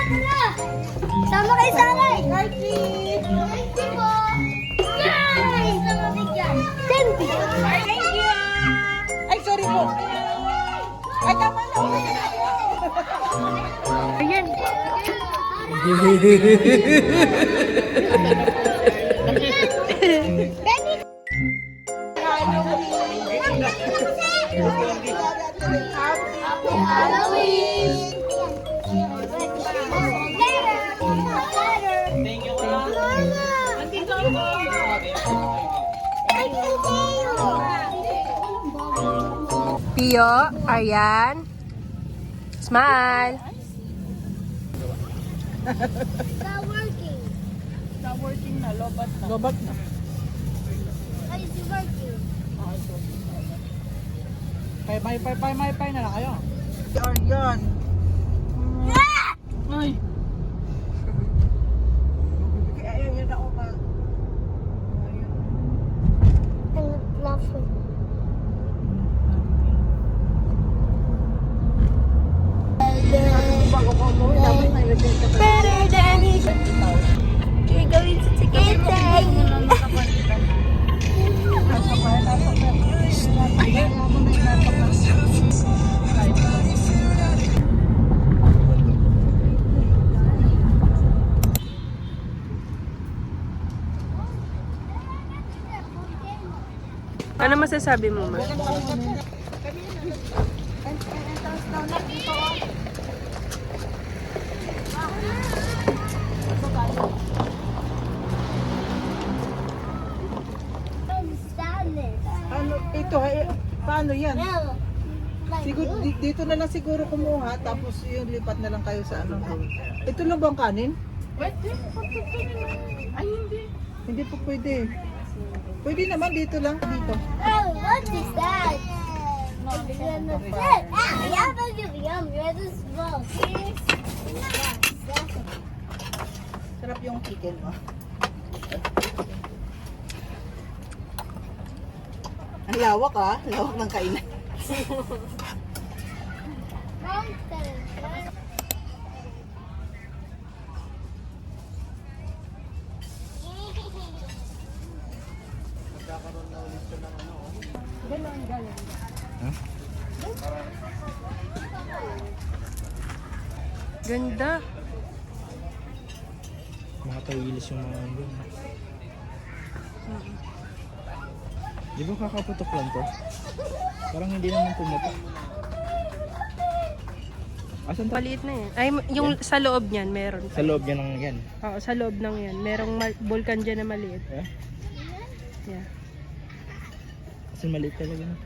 Sama kayo sa akin. Thank you po. Yay! Sama bigyan. 10 pesos. Thank you! Ay, sorry po. Ay, tama na. Ayan. Halloween! Thank you po. Andito ako. Pio, Aryan. Smile. Not working. Not working na, lobat na. Lobat na. Why is it working? Pay na lang kayo. Aryan. Ay. Ayun, yun ako pa. I'm laughing. Better than it. We're going to Tagaytay. Ano masasabi mo, ma? Ano, ito, paano yan? Siguro, dito na lang siguro kumuha, tapos yung lipat na lang kayo sa ano. Ito lang bang kanin? Pwede. Ay, hindi. Hindi po pwede. Pwede naman dito lang, dito. Oh, what is that? Yeah, but yum. Red is well. Sarap yung chicken mo. Ang lawak ah, lawak ng kainan. Ganda. Mga tawilis yung mga yun. Di ba kakaputok lang to? Parang hindi naman pumutok. Asan to? Maliit na yan. Ay, yung sa loob niyan, meron. Sa loob niya ng yan. Oo, sa loob ng yan. Merong vulkan dyan na maliit. Eh? Yeah. Kasi maliit talaga na.